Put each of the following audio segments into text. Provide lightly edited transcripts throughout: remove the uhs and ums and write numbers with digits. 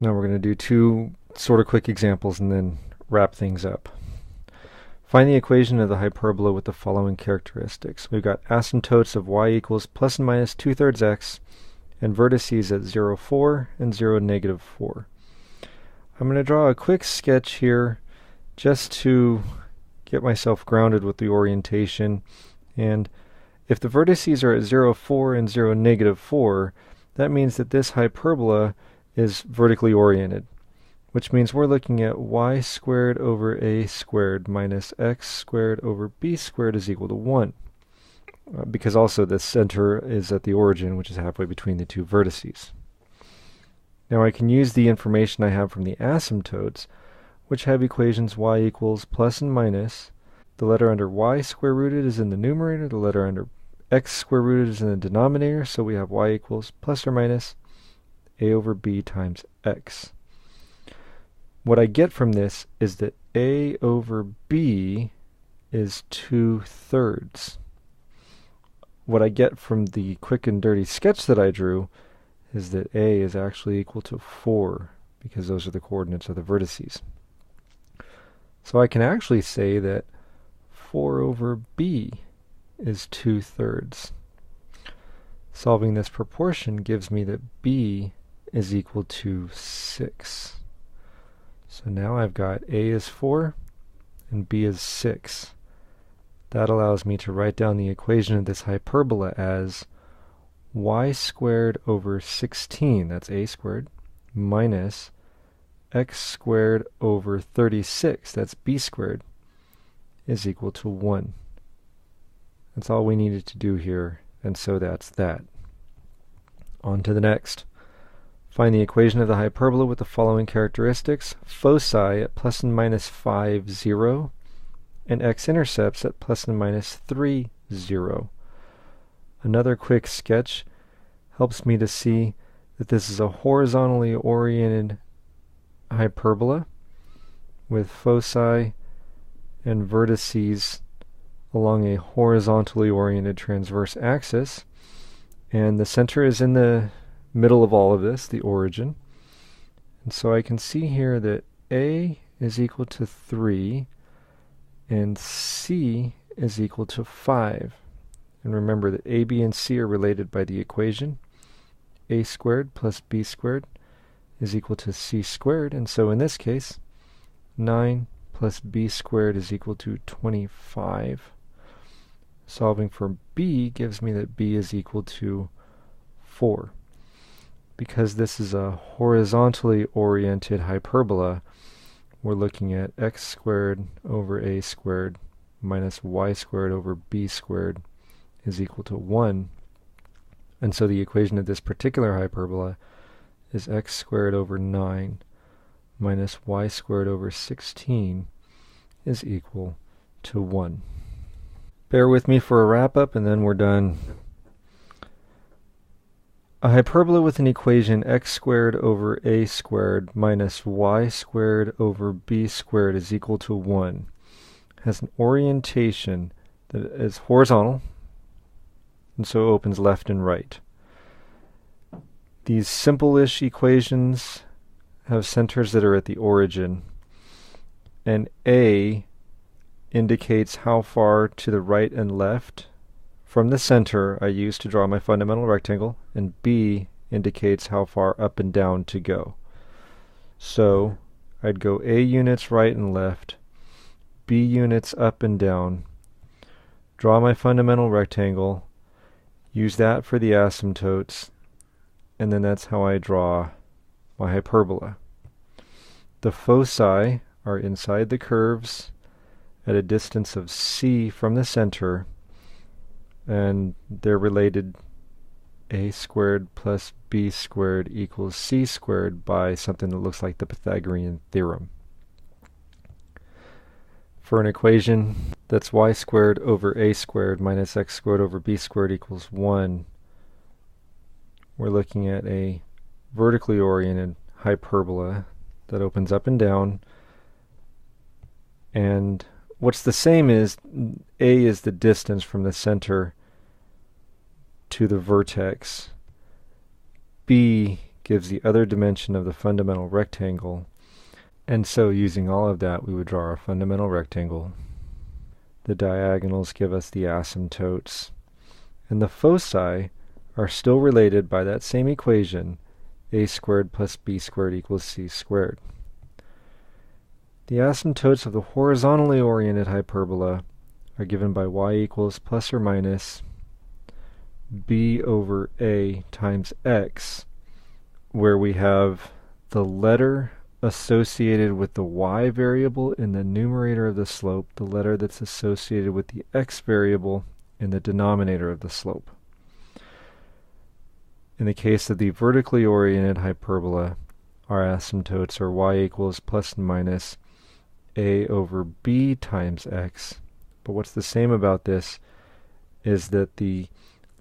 Now we're going to do two sort of quick examples and then wrap things up. Find the equation of the hyperbola with the following characteristics. We've got asymptotes of y equals plus and minus 2/3 x and vertices at 0, 4 and 0, negative 4. I'm going to draw a quick sketch here just to get myself grounded with the orientation. And if the vertices are at 0, 4 and 0, negative 4, that means that this hyperbola is vertically oriented, which means we're looking at y squared over a squared minus x squared over b squared is equal to 1. Because also the center is at the origin, which is halfway between the two vertices. Now I can use the information I have from the asymptotes, which have equations y equals plus and minus. The letter under y square rooted is in the numerator, the letter under x square rooted is in the denominator, so we have y equals plus or minus a over b times x. What I get from this is that a over b is 2/3. What I get from the quick and dirty sketch that I drew is that a is actually equal to 4, because those are the coordinates of the vertices. So I can actually say that 4 over b is 2/3. Solving this proportion gives me that b is equal to 6. So now I've got a is 4 and b is 6. That allows me to write down the equation of this hyperbola as y squared over 16, that's a squared, minus x squared over 36, that's b squared, is equal to 1. That's all we needed to do here, and so that's that. On to the next. Find the equation of the hyperbola with the following characteristics. Foci at plus and minus 5, 0, and x-intercepts at plus and minus 3, 0. Another quick sketch helps me to see that this is a horizontally oriented hyperbola with foci and vertices along a horizontally oriented transverse axis, and the center is in the middle of all of this, the origin. And so I can see here that a is equal to 3 and c is equal to 5. And remember that a, b, and c are related by the equation. A squared plus b squared is equal to c squared, and so in this case 9 plus b squared is equal to 25. Solving for b gives me that b is equal to 4. Because this is a horizontally oriented hyperbola, we're looking at x squared over a squared minus y squared over b squared is equal to 1. And so the equation of this particular hyperbola is x squared over 9 minus y squared over 16 is equal to 1. Bear with me for a wrap-up and then we're done. A hyperbola with an equation x squared over a squared minus y squared over b squared is equal to 1 has an orientation that is horizontal and so opens left and right. These simple-ish equations have centers that are at the origin, and a indicates how far to the right and left from the center I use to draw my fundamental rectangle, and b indicates how far up and down to go. So I'd go a units right and left, b units up and down, draw my fundamental rectangle, use that for the asymptotes, and then that's how I draw my hyperbola. The foci are inside the curves at a distance of c from the center, and they're related a squared plus b squared equals c squared by something that looks like the Pythagorean theorem. For an equation that's y squared over a squared minus x squared over b squared equals 1, we're looking at a vertically oriented hyperbola that opens up and down, and what's the same is a is the distance from the center to the vertex. B gives the other dimension of the fundamental rectangle. And so using all of that, we would draw our fundamental rectangle. The diagonals give us the asymptotes. And the foci are still related by that same equation, a squared plus b squared equals c squared. The asymptotes of the horizontally oriented hyperbola are given by y equals plus or minus b over a times x, where we have the letter associated with the y variable in the numerator of the slope, the letter that's associated with the x variable in the denominator of the slope. In the case of the vertically oriented hyperbola, our asymptotes are y equals plus and minus a over b times x. But what's the same about this is that the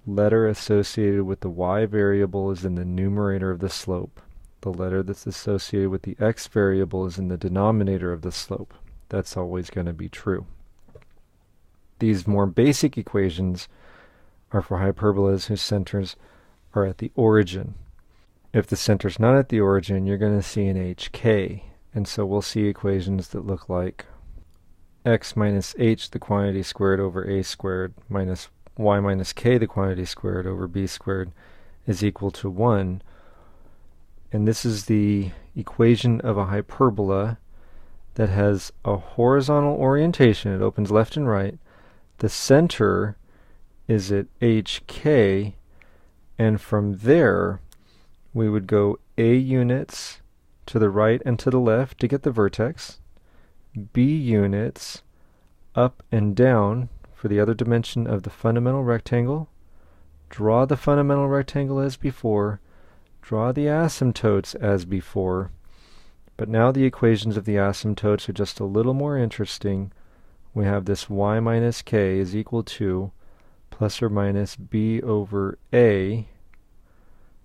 letter associated with the y variable is in the numerator of the slope. The letter that's associated with the x variable is in the denominator of the slope. That's always going to be true. These more basic equations are for hyperbolas whose centers are at the origin. If the center's not at the origin, you're going to see an hk, and so we'll see equations that look like x minus h, the quantity squared, over a squared, minus y minus k, the quantity squared, over b squared, is equal to 1. And this is the equation of a hyperbola that has a horizontal orientation. It opens left and right. The center is at hk, and from there we would go a units to the right and to the left to get the vertex, b units up and down for the other dimension of the fundamental rectangle, draw the fundamental rectangle as before, draw the asymptotes as before, but now the equations of the asymptotes are just a little more interesting. We have this y minus k is equal to plus or minus b over a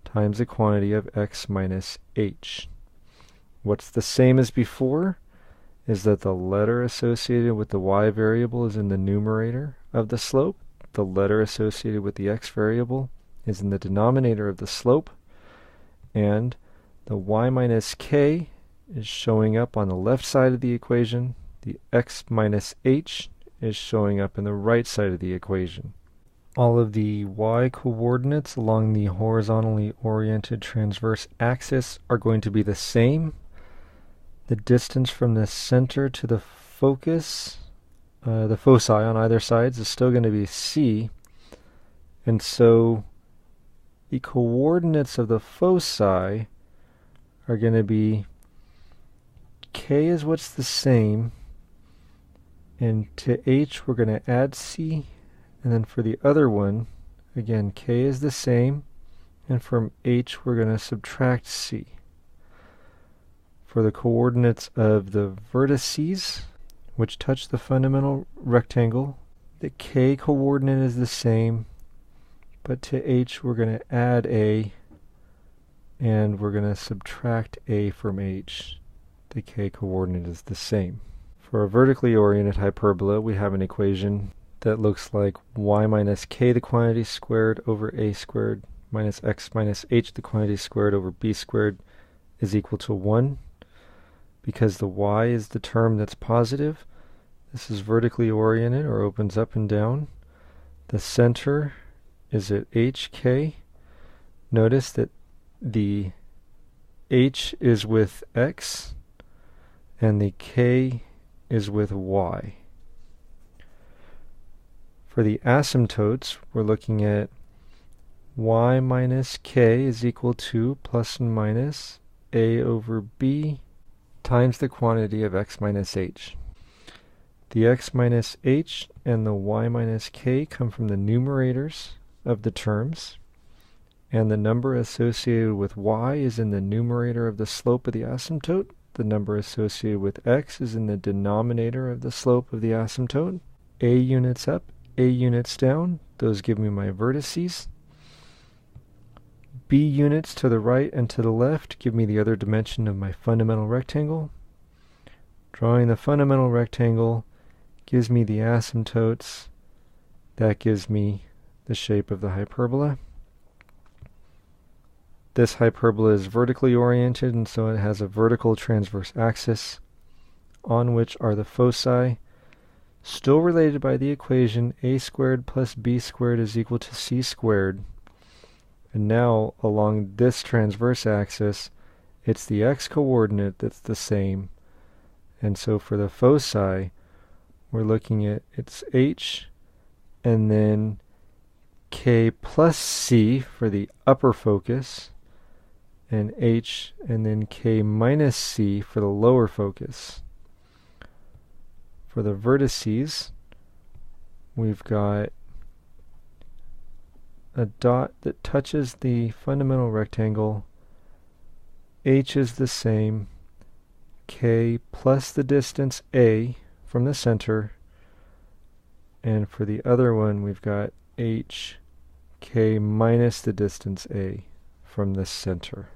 times the quantity of x minus h. What's the same as before is that the letter associated with the y variable is in the numerator of the slope. The letter associated with the x variable is in the denominator of the slope. And the y minus k is showing up on the left side of the equation. The x minus h is showing up in the right side of the equation. All of the y coordinates along the horizontally oriented transverse axis are going to be the same. The distance from the center to the focus, the foci on either side, is still going to be c. And so the coordinates of the foci are going to be k is what's the same, and to h we're going to add c, and then for the other one, again, k is the same, and from h we're going to subtract c. For the coordinates of the vertices, which touch the fundamental rectangle, the k coordinate is the same, but to h we're going to add a, and we're going to subtract a from h. The k coordinate is the same. For a vertically oriented hyperbola, we have an equation that looks like y minus k, the quantity squared, over a squared, minus x minus h, the quantity squared, over b squared, is equal to 1. Because the y is the term that's positive, this is vertically oriented, or opens up and down. The center is at hk. Notice that the h is with x, and the k is with y. For the asymptotes, we're looking at y minus k is equal to plus and minus a over b times the quantity of x minus h. The x minus h and the y minus k come from the numerators of the terms, and the number associated with y is in the numerator of the slope of the asymptote. The number associated with x is in the denominator of the slope of the asymptote. A units up, a units down, those give me my vertices. B units to the right and to the left give me the other dimension of my fundamental rectangle. Drawing the fundamental rectangle gives me the asymptotes. That gives me the shape of the hyperbola. this hyperbola is vertically oriented, and so it has a vertical transverse axis on which are the foci, still related by the equation a squared plus b squared is equal to c squared. And now, along this transverse axis, it's the x-coordinate that's the same. And so for the foci, we're looking at it's h, and then k plus c for the upper focus, and h, and then k minus c for the lower focus. For the vertices, we've got a dot that touches the fundamental rectangle. H is the same, k plus the distance a from the center, and for the other one we've got h, k minus the distance a from the center.